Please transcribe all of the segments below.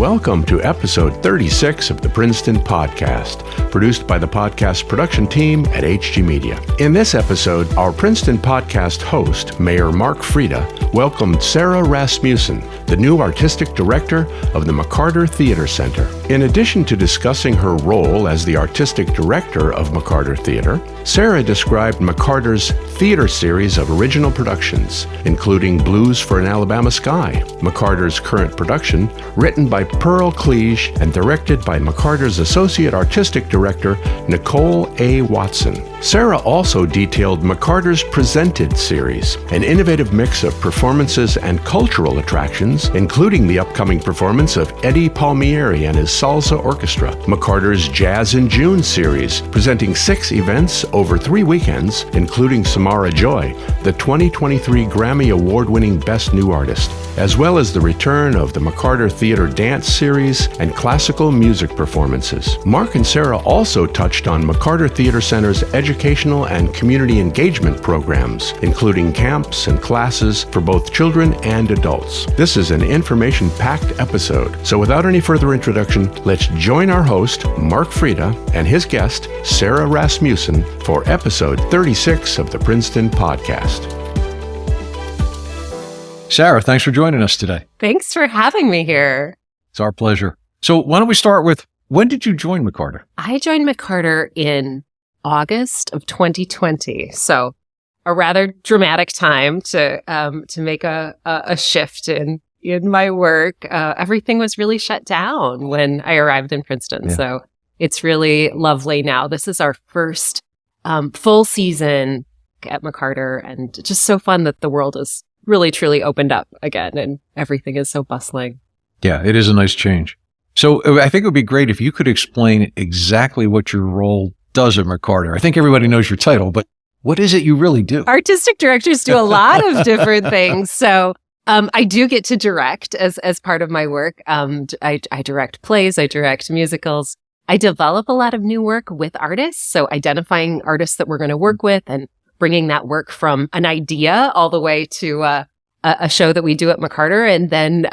Welcome to episode 36 of the Princeton podcast, produced by the podcast production team at HG Media. In this episode, our Princeton podcast host, Mayor Mark Freda, welcomed Sarah Rasmussen, the new artistic director of the McCarter Theater Center. In addition to discussing her role as the artistic director of McCarter Theater, Sarah described McCarter's theater series of original productions, including Blues for an Alabama Sky, McCarter's current production, written by Pearl Cleage and directed by McCarter's associate artistic director, Nicole A. Watson. Sarah also detailed McCarter's Presented series, an innovative mix of performances and cultural attractions, including the upcoming performance of Eddie Palmieri and his Salsa Orchestra, McCarter's Jazz in June series, presenting 6 events over 3 weekends, including Samara Joy, the 2023 Grammy Award-winning Best New Artist, as well as the return of the McCarter Theater Dance series and classical music performances. Mark and Sarah also touched on McCarter Theater Center's educational and community engagement programs, including camps and classes for both children and adults. This is an information-packed episode, so without any further introduction, let's join our host, Mark Freda, and his guest, Sarah Rasmussen, for episode 36 of the Princeton podcast. Sarah, thanks for joining us today. Thanks for having me here. It's our pleasure. So why don't we start with, when did you join McCarter? I joined McCarter in August of 2020. So a rather dramatic time to make a shift in my work. Everything was really shut down when I arrived in Princeton. Yeah. So it's really lovely now. This is our first full season at McCarter, and just so fun that the world is really truly opened up again and everything is so bustling. Yeah, it is a nice change. So I think it would be great if you could explain exactly what your role does at McCarter. I think everybody knows your title, but what is it you really do? Artistic directors do a lot of different things. So I do get to direct as part of my work. I direct plays, I direct musicals. I develop a lot of new work with artists. So identifying artists that we're going to work with and bringing that work from an idea all the way to a show that we do at McCarter, and then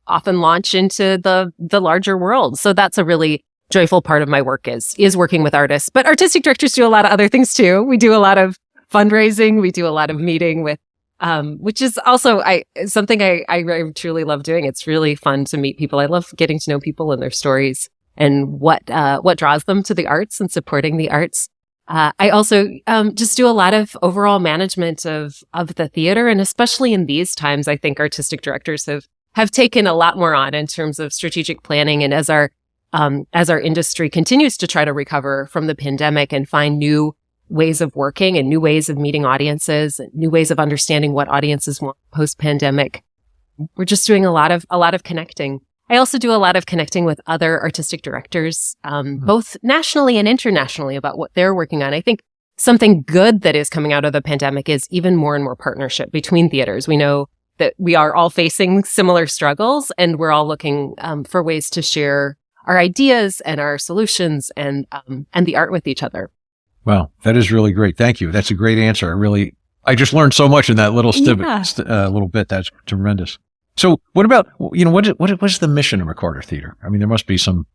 often launch into the larger world. So that's a really joyful part of my work is working with artists. But artistic directors do a lot of other things too. We do a lot of fundraising. We do a lot of meeting with, which is also something I truly love doing. It's really fun to meet people. I love getting to know people and their stories and what draws them to the arts and supporting the arts. I also just do a lot of overall management of the theater, and especially in these times, I think artistic directors have taken a lot more on in terms of strategic planning. And as our industry continues to try to recover from the pandemic and find new ways of working and new ways of meeting audiences, and new ways of understanding what audiences want post-pandemic, we're just doing a lot of connecting. I also do a lot of connecting with other artistic directors, both nationally and internationally, about what they're working on. I think something good that is coming out of the pandemic is even more and more partnership between theaters. We know that we are all facing similar struggles, and we're all looking for ways to share our ideas and our solutions and the art with each other. Wow, that is really great. Thank you. That's a great answer. I just learned so much in that little little bit. That's tremendous. So what about, what is the mission of McCarter Theater? I mean, there must be some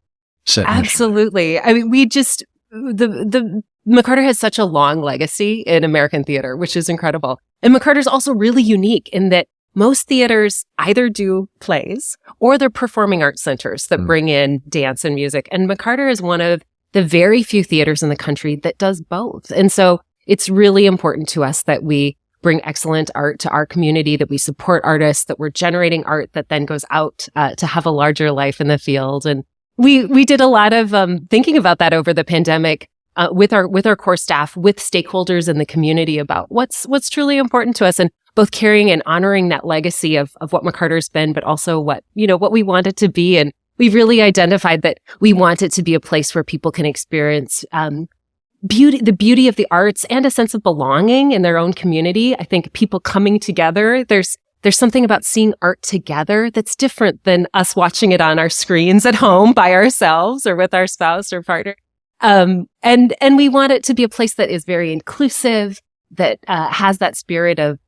set mission. Absolutely. I mean, the McCarter has such a long legacy in American theater, which is incredible. And McCarter's also really unique in that most theaters either do plays or they're performing arts centers that bring in dance and music. And McCarter is one of the very few theaters in the country that does both. And so it's really important to us that we bring excellent art to our community, that we support artists, that we're generating art that then goes out to have a larger life in the field. And we did a lot of thinking about that over the pandemic with our core staff, with stakeholders in the community about what's truly important to us, and both carrying and honoring that legacy of what McCarter's been, but also what we want it to be. And we've really identified that we want it to be a place where people can experience the beauty of the arts and a sense of belonging in their own community. I think people coming together, there's something about seeing art together that's different than us watching it on our screens at home by ourselves or with our spouse or partner. And we want it to be a place that is very inclusive, that has that spirit of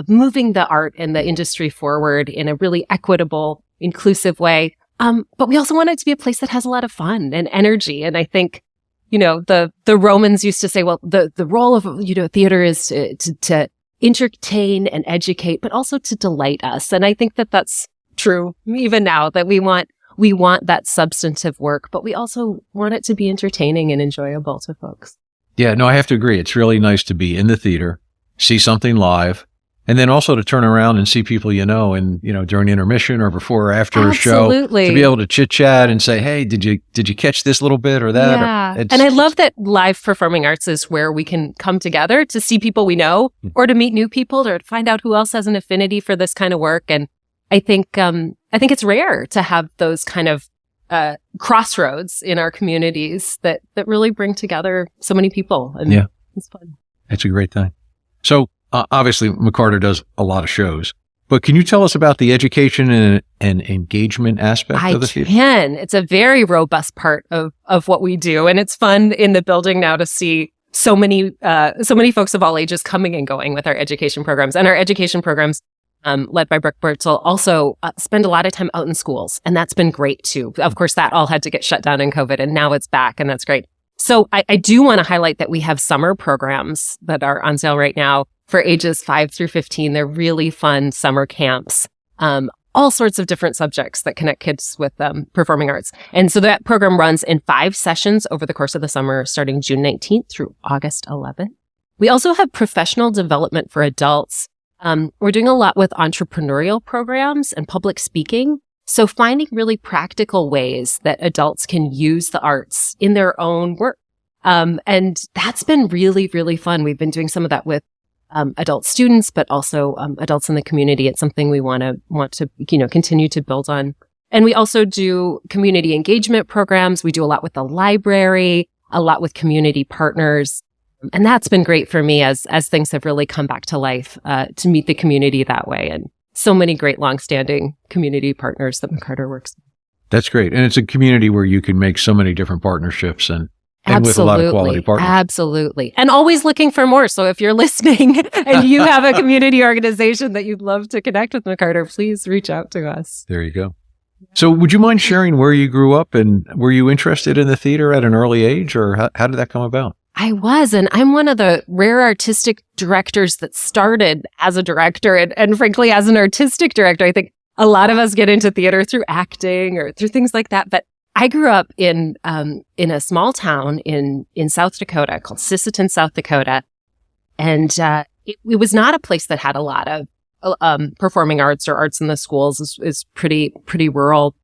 moving the art and the industry forward in a really equitable, inclusive way, But we also want it to be a place that has a lot of fun and energy. And I think, the Romans used to say, well, the role of, theater is to entertain and educate, but also to delight us. And I think that that's true even now, that we want that substantive work, but we also want it to be entertaining and enjoyable to folks. Yeah, no, I have to agree. It's really nice to be in the theater, see something live, and then also to turn around and see people and during intermission or before or after a show, to be able to chit chat and say, "Hey, did you catch this little bit or that?" Yeah, and I love that live performing arts is where we can come together to see people we know, or to meet new people, or to find out who else has an affinity for this kind of work. And I think it's rare to have those kind of crossroads in our communities that really bring together so many people. And it's fun. It's a great thing. So obviously McCarter does a lot of shows, but can you tell us about the education and engagement aspect of the theater? I can. It's a very robust part of what we do. And it's fun in the building now to see so many folks of all ages coming and going with our education programs. And our education programs, led by Brooke Bertzel, also spend a lot of time out in schools. And that's been great too. Of course, that all had to get shut down in COVID, and now it's back, and that's great. So I do want to highlight that we have summer programs that are on sale right now for ages 5 through 15. They're really fun summer camps, all sorts of different subjects that connect kids with performing arts. And so that program runs in 5 sessions over the course of the summer, starting June 19th through August 11th. We also have professional development for adults. We're doing a lot with entrepreneurial programs and public speaking. So finding really practical ways that adults can use the arts in their own work. And that's been really, really fun. We've been doing some of that with adult students, but also adults in the community. It's something we want to continue to build on. And we also do community engagement programs. We do a lot with the library, a lot with community partners. And that's been great for me as things have really come back to life, to meet the community that way. And so many great longstanding community partners that McCarter works with. That's great. And it's a community where you can make so many different partnerships and with a lot of quality partners. Absolutely. And always looking for more. So if you're listening and you have a community organization that you'd love to connect with McCarter, please reach out to us. There you go. So would you mind sharing where you grew up, and were you interested in the theater at an early age, or how did that come about? I was, and I'm one of the rare artistic directors that started as a director, and frankly, as an artistic director. I think a lot of us get into theater through acting or through things like that. But I grew up in a small town in South Dakota called Sisseton, South Dakota, and it was not a place that had a lot of performing arts or arts in the schools. Is pretty rural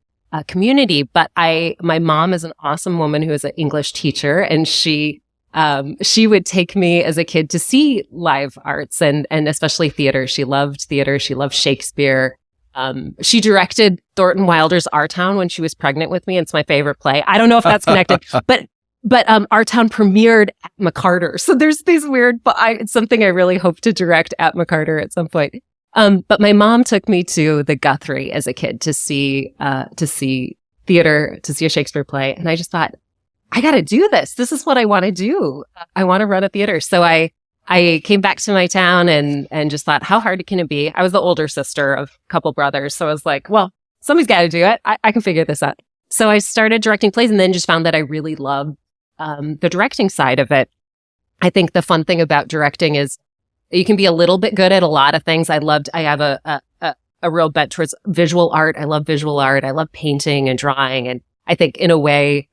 community. But my mom is an awesome woman who is an English teacher, and she would take me as a kid to see live arts and especially theater. She loved theater. She loved Shakespeare. She directed Thornton Wilder's Our Town when she was pregnant with me. And it's my favorite play. I don't know if that's connected, but Our Town premiered at McCarter. So there's these weird, but it's something I really hope to direct at McCarter at some point. But my mom took me to the Guthrie as a kid to see theater, to see a Shakespeare play. And I just thought, I got to do this. This is what I want to do. I want to run a theater. So I came back to my town and just thought, how hard can it be? I was the older sister of a couple brothers. So I was like, well, somebody's got to do it. I can figure this out. So I started directing plays, and then just found that I really loved the directing side of it. I think the fun thing about directing is you can be a little bit good at a lot of things. I have a real bent towards visual art. I love visual art. I love painting and drawing. And I think in a way,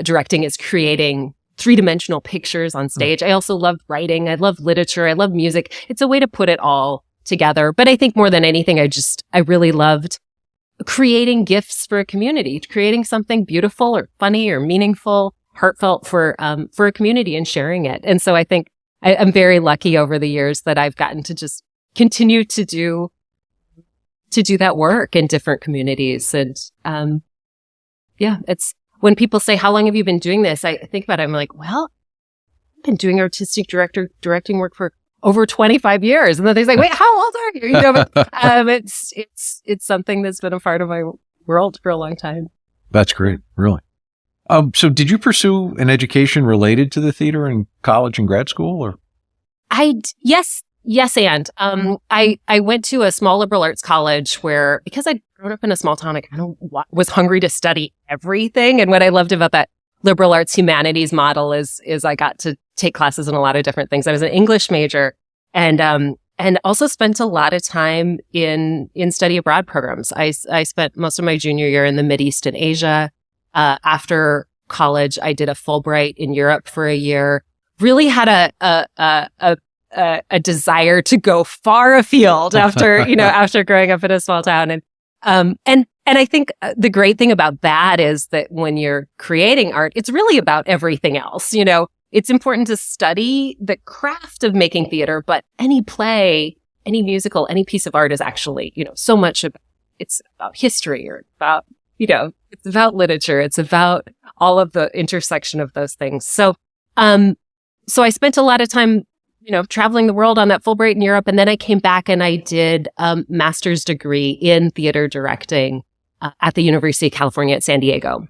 directing is creating 3-dimensional pictures on stage. I also love writing. I love literature. I love music. It's a way to put it all together. But I think more than anything, I really loved creating gifts for a community, creating something beautiful or funny or meaningful, heartfelt for a community and sharing it. And so I think I'm very lucky over the years that I've gotten to just continue to do that work in different communities. And it's when people say, how long have you been doing this? I think about it. I'm like, well, I've been doing artistic directing work for over 25 years. And then they say, wait, how old are you? But it's something that's been a part of my world for a long time. That's great. Really. So did you pursue an education related to the theater in college and grad school, or? Yes Yes, and I went to a small liberal arts college where, because I grew up in a small town, I kind of was hungry to study everything. And what I loved about that liberal arts humanities model is I got to take classes in a lot of different things. I was an English major and also spent a lot of time in study abroad programs. I spent most of my junior year in the Mideast and Asia. After college, I did a Fulbright in Europe for a year. Really had a desire to go far afield after growing up in a small town. And I think the great thing about that is that when you're creating art, it's really about everything else. It's important to study the craft of making theater, but any play, any musical, any piece of art is actually, so much of it's about history or about, it's about literature. It's about all of the intersection of those things. So I spent a lot of time, traveling the world on that Fulbright in Europe. And then I came back and I did a master's degree in theater directing at the University of California at San Diego,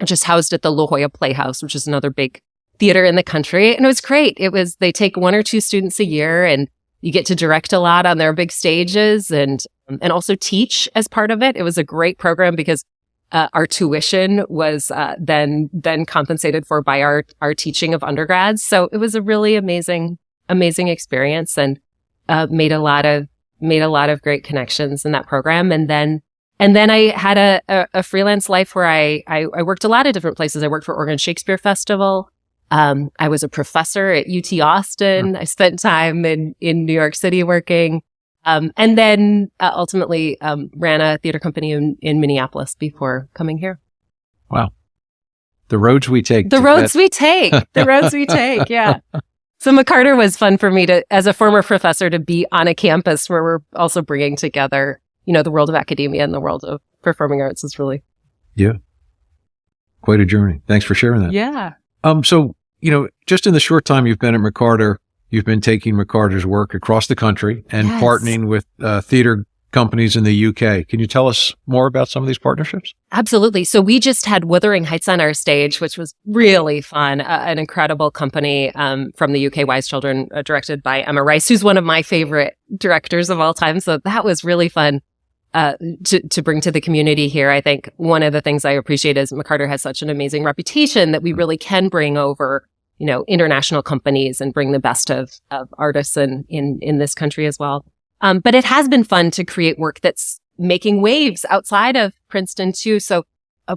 just housed at the La Jolla Playhouse, which is another big theater in the country. And it was great. They take 1 or 2 students a year and you get to direct a lot on their big stages and also teach as part of it. It was a great program because our tuition was then compensated for by our teaching of undergrads. So it was a really amazing experience and made a lot of great connections in that program. And then I had a freelance life where I worked a lot of different places. I worked for Oregon Shakespeare Festival. I was a professor at UT Austin. I spent time in New York City working. And then ultimately ran a theater company in Minneapolis before coming here. Wow. The roads we take. The roads we take. Yeah. So McCarter was fun for me as a former professor, to be on a campus where we're also bringing together, the world of academia and the world of performing arts is really. Yeah. Quite a journey. Thanks for sharing that. Yeah. So, just in the short time you've been at McCarter, you've been taking McCarter's work across the country and partnering with theater companies in the UK. Can you tell us more about some of these partnerships? Absolutely. So we just had Wuthering Heights on our stage, which was really fun. An incredible company from the UK, Wise Children, directed by Emma Rice, who's one of my favorite directors of all time. So that was really fun to bring to the community here. I think one of the things I appreciate is McCarter has such an amazing reputation that we really can bring over international companies and bring the best of artists in this country as well. But it has been fun to create work that's making waves outside of Princeton too. So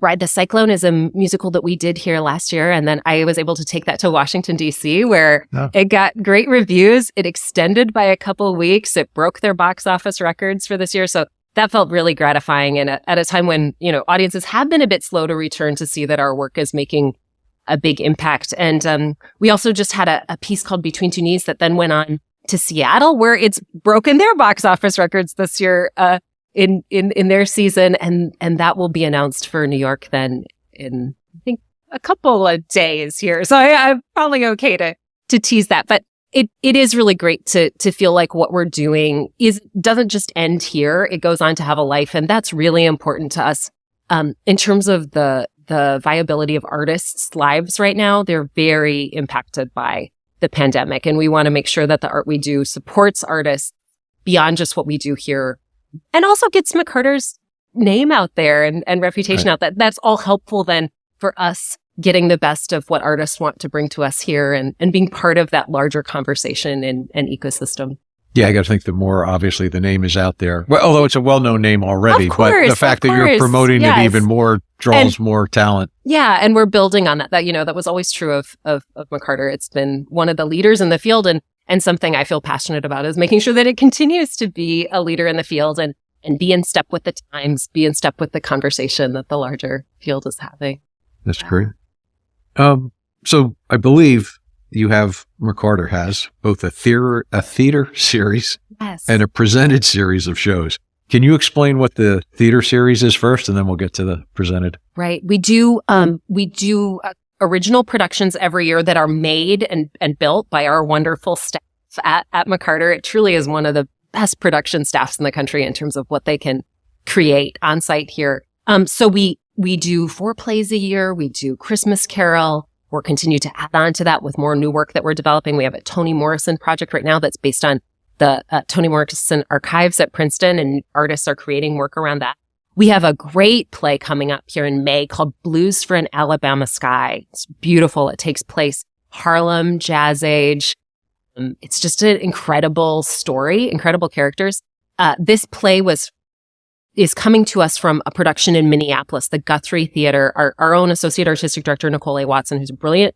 Ride the Cyclone is a musical that we did here last year. And then I was able to take that to Washington, D.C., where it got great reviews. It extended by a couple of weeks. It broke their box office records for this year. So that felt really gratifying. And at a time when, audiences have been a bit slow to return to see that our work is making a big impact. And we also just had a piece called Between Two Knees that then went on to Seattle, where it's broken their box office records this year in their season. And that will be announced for New York then in, I think, a couple of days here. So I'm probably okay to tease that. But it is really great to feel like what we're doing doesn't just end here. It goes on to have a life. And that's really important to us. In terms of the viability of artists' lives right now, they're very impacted by the pandemic. And we want to make sure that the art we do supports artists beyond just what we do here, and also gets McCarter's name out there and reputation out. That's all helpful then for us getting the best of what artists want to bring to us here and being part of that larger conversation and ecosystem. Yeah, I got to think the more obviously the name is out there. Well, although it's a well-known name already, course, but the fact that you're promoting it even more draws more talent. Yeah, and we're building on that. That was always true of McCarter. It's been one of the leaders in the field, and something I feel passionate about is making sure that it continues to be a leader in the field and be in step with the times, be in step with the conversation that the larger field is having. That's great. So I believe McCarter has both a theater series and a presented series of shows. Can you explain what the theater series is first, and then we'll get to the presented? Right. We do original productions every year that are made and built by our wonderful staff at McCarter. It truly is one of the best production staffs in the country in terms of what they can create on site here. So we do 4 plays a year. We do Christmas Carol. We'll continue to add on to that with more new work that we're developing. We have a Toni Morrison project right now that's based on the Toni Morrison Archives at Princeton, and artists are creating work around that. We have a great play coming up here in May called Blues for an Alabama Sky. It's beautiful. It takes place Harlem, Jazz Age. It's just an incredible story, incredible characters. This play is coming to us from a production in Minneapolis, the Guthrie Theater. Our own associate artistic director, Nicole A, who's a brilliant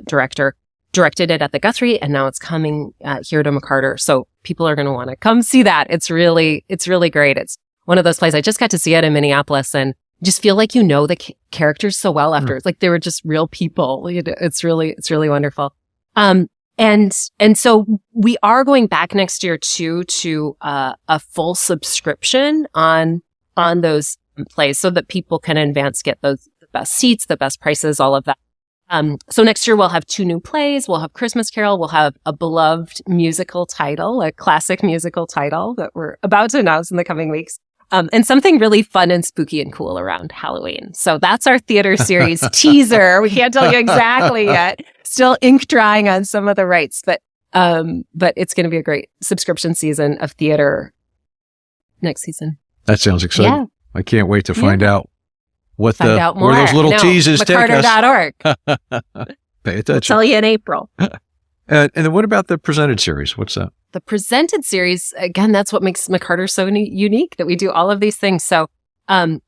director, directed it at the Guthrie, and now it's coming here to McCarter. So people are going to want to come see that. It's really great. It's one of those plays. I just got to see it in Minneapolis, and just feel like the characters so well after. It's like they were just real people. It's really wonderful. And so we are going back next year too to a full subscription on those plays, so that people can in advance get the best seats, the best prices, all of that. So next year we'll have 2 new plays. We'll have Christmas Carol. We'll have a beloved musical title, a classic musical title that we're about to announce in the coming weeks. And something really fun and spooky and cool around Halloween. So that's our theater series teaser. We can't tell you exactly yet. Still ink drying on some of the rights, but it's going to be a great subscription season of theater next season. That sounds exciting. Yeah. I can't wait to find out where those little teases take us. McCarter.org. Pay attention. I'll tell you in April. And then what about the presented series? What's that? The presented series, again, that's what makes McCarter so unique, that we do all of these things. So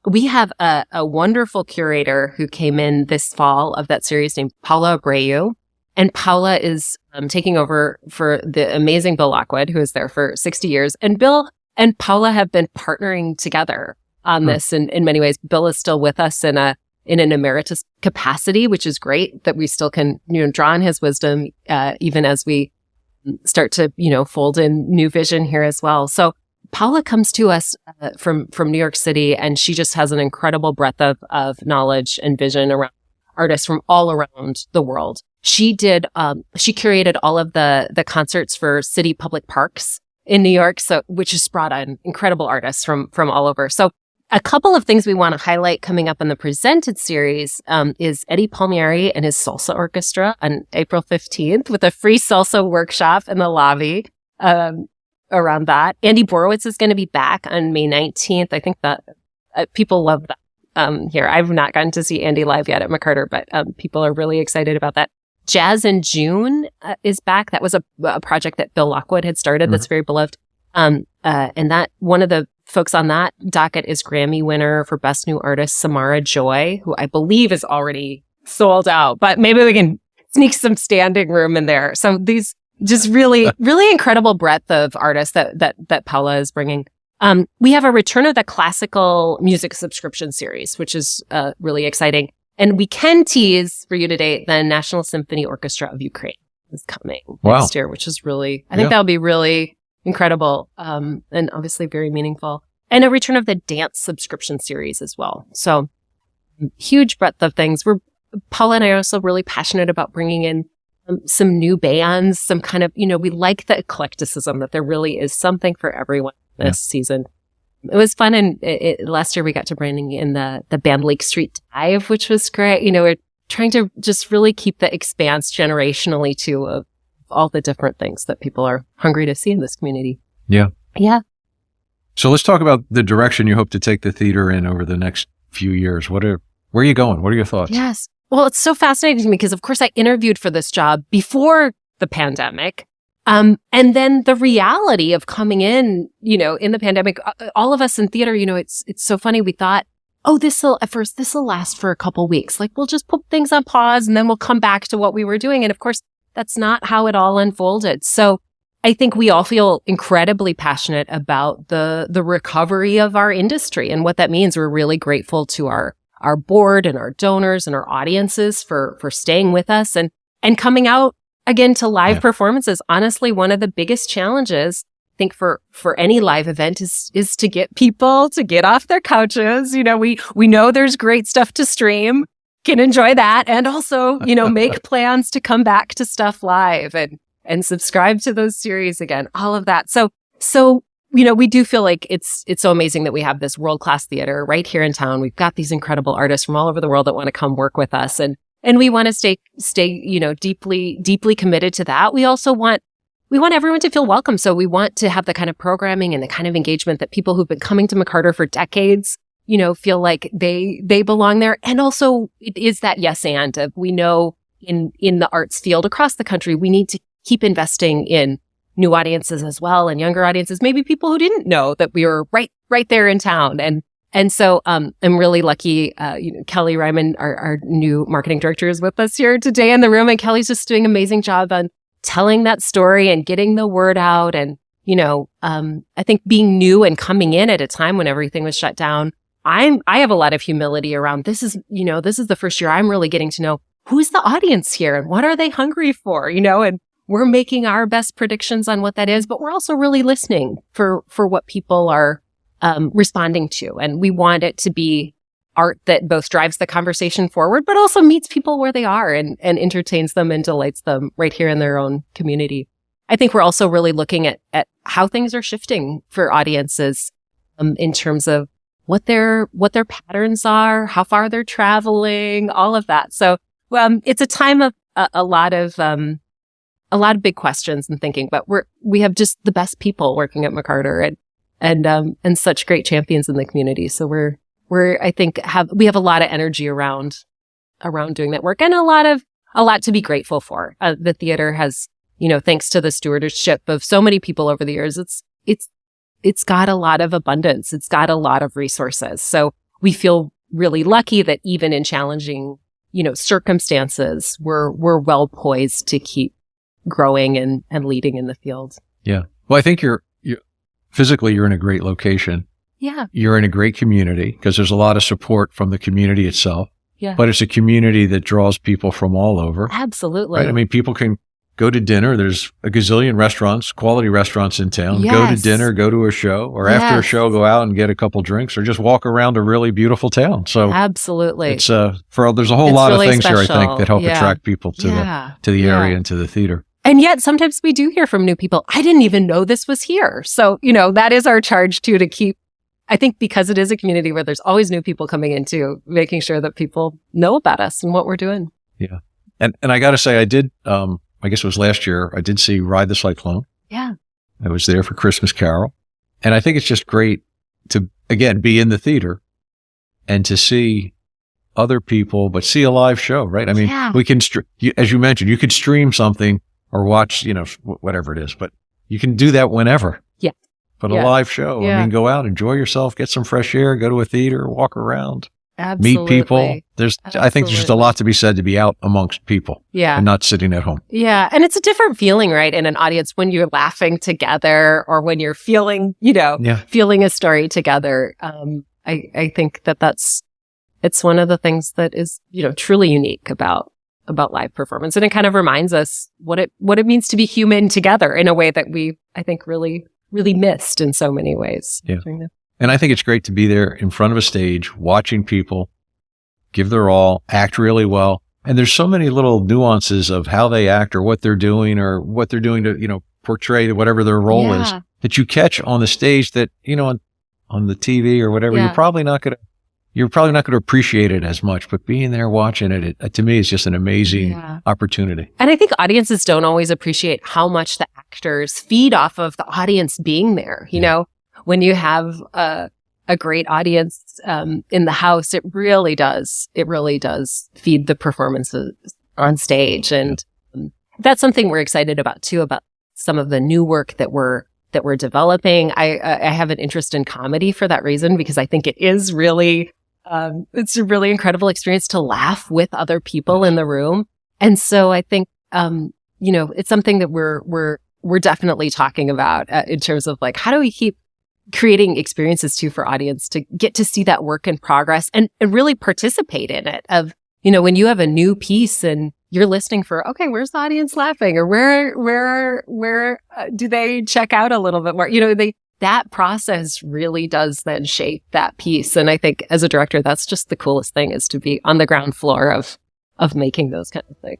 we have a wonderful curator who came in this fall of that series named Paula Abreu. And Paula is taking over for the amazing Bill Lockwood, who was there for 60 years. And Bill and Paula have been partnering together on this in many ways. Bill is still with us in an emeritus capacity, which is great that we still can draw on his wisdom even as we start to fold in new vision here as well. So Paula comes to us from New York City, and she just has an incredible breadth of knowledge and vision around artists from all around the world. She curated all of the concerts for city public parks in New York, which has brought on incredible artists from all over. So a couple of things we want to highlight coming up in the presented series is Eddie Palmieri and his salsa orchestra on April 15th with a free salsa workshop in the lobby around that. Andy Borowitz is going to be back on May 19th. I think that people love that here. I've not gotten to see Andy live yet at McCarter, but people are really excited about that. Jazz in June is back. That was a project that Bill Lockwood had started that's very beloved. And that one of the folks on that docket is Grammy winner for Best New Artist, Samara Joy, who I believe is already sold out, but maybe we can sneak some standing room in there. So these just really incredible breadth of artists that Paula is bringing. We have a return of the classical music subscription series, which is really exciting. And we can tease for you today the National Symphony Orchestra of Ukraine is coming next year, which is really, I think that'll be really incredible and obviously very meaningful. And a return of the dance subscription series as well. So huge breadth of things. Paula and I are also really passionate about bringing in some new bands, some kind of, we like the eclecticism, that there really is something for everyone this season. It was fun, and last year we got to bring in the band Lake Street Dive, which was great. We're trying to just really keep the expanse generationally too of all the different things that people are hungry to see in this community. Yeah. Yeah. So let's talk about the direction you hope to take the theater in over the next few years. Where are you going? What are your thoughts? Yes. Well, it's so fascinating to me because, of course, I interviewed for this job before the pandemic. And then the reality of coming in, in the pandemic, all of us in theater, it's so funny. We thought, this'll last for a couple weeks. Like, we'll just put things on pause and then we'll come back to what we were doing. And of course, that's not how it all unfolded. So I think we all feel incredibly passionate about the recovery of our industry and what that means. We're really grateful to our board and our donors and our audiences for staying with us and coming out again to live performances. Honestly, one of the biggest challenges, I think, for any live event is to get people to get off their couches. We know there's great stuff to stream, can enjoy that, and also, make plans to come back to stuff live and subscribe to those series again, all of that. So, we do feel like it's so amazing that we have this world-class theater right here in town. We've got these incredible artists from all over the world that want to come work with us. And we want to stay, deeply, deeply committed to that. We also want we want everyone to feel welcome. So we want to have the kind of programming and the kind of engagement that people who've been coming to McCarter for decades, feel like they belong there. And also it is that yes and of we know in the arts field across the country, we need to keep investing in new audiences as well and younger audiences, maybe people who didn't know that we were right there in town. And so I'm really lucky. Kelly Ryman, our new marketing director, is with us here today in the room, and Kelly's just doing an amazing job on telling that story and getting the word out. And I think being new and coming in at a time when everything was shut down, I have a lot of humility around this is the first year I'm really getting to know who's the audience here and what are they hungry for, and we're making our best predictions on what that is, but we're also really listening for what people are responding to. And we want it to be art that both drives the conversation forward, but also meets people where they are and entertains them and delights them right here in their own community. I think we're also really looking at how things are shifting for audiences in terms of what their patterns are, how far they're traveling, all of that. So it's a time of a lot of big questions and thinking, but we have just the best people working at McCarter and such great champions in the community. So I think we have a lot of energy around doing that work and a lot to be grateful for. The theater has, thanks to the stewardship of so many people over the years, it's got a lot of abundance. It's got a lot of resources. So we feel really lucky that even in challenging, circumstances, we're well poised to keep growing and leading in the field. Yeah. Well, I think you're physically, you're in a great location. Yeah. You're in a great community because there's a lot of support from the community itself. Yeah. But it's a community that draws people from all over. Absolutely. Right? I mean, people can go to dinner. There's a gazillion restaurants, quality restaurants in town. Yes. Go to dinner, go to a show, or after a show, go out and get a couple drinks or just walk around a really beautiful town. So absolutely. It's there's a whole lot really of things special. Here, I think, that help attract people to the area and to the theater. And yet sometimes we do hear from new people, I didn't even know this was here. So, that is our charge too, to keep, I think because it is a community where there's always new people coming into, making sure that people know about us and what we're doing. Yeah. And I got to say, I did, I guess it was last year, I did see Ride the Cyclone. Yeah. I was there for Christmas Carol. And I think it's just great to, again, be in the theater and to see other people, but see a live show, right? I mean, we can, as you mentioned, you could stream something or watch, whatever it is, but you can do that whenever. Yeah. But a live show, I mean, go out, enjoy yourself, get some fresh air, go to a theater, walk around, meet people. I think there's just a lot to be said to be out amongst people and not sitting at home. Yeah. And it's a different feeling, right? In an audience when you're laughing together or when you're feeling, feeling a story together. I think it's one of the things that is, truly unique about live performance. And it kind of reminds us what it means to be human together in a way that we, I think, really, really missed in so many ways. Yeah. And I think it's great to be there in front of a stage, watching people give their all, act really well. And there's so many little nuances of how they act or what they're doing to, portray whatever their role is that you catch on the stage that, on the TV or whatever, you're probably not going to appreciate it as much, but being there watching it to me is just an amazing opportunity. And I think audiences don't always appreciate how much the actors feed off of the audience being there. When you have a great audience in the house, it really does feed the performances on stage. And that's something we're excited about too, about some of the new work that we're developing. I have an interest in comedy for that reason, because I think it is really it's a really incredible experience to laugh with other people in the room. And so I think, it's something that we're definitely talking about in terms of like, how do we keep creating experiences too for audience to get to see that work in progress and really participate in it of, when you have a new piece and you're listening for, okay, where's the audience laughing or where do they check out a little bit more? That process really does then shape that piece. And I think as a director, that's just the coolest thing, is to be on the ground floor of making those kind of things.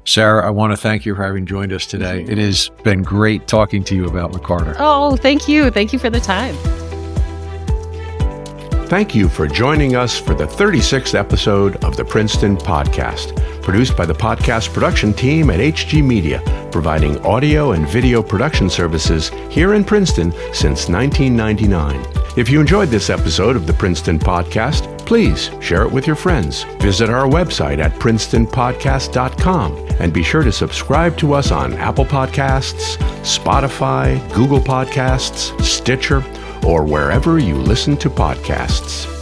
Sarah, I want to thank you for having joined us today. It has been great talking to you about McCarter. Oh, thank you. Thank you for the time. Thank you for joining us for the 36th episode of the Princeton Podcast. produced by the podcast production team at HG Media, providing audio and video production services here in Princeton since 1999. If you enjoyed this episode of the Princeton Podcast, please share it with your friends. Visit our website at princetonpodcast.com and be sure to subscribe to us on Apple Podcasts, Spotify, Google Podcasts, Stitcher, or wherever you listen to podcasts.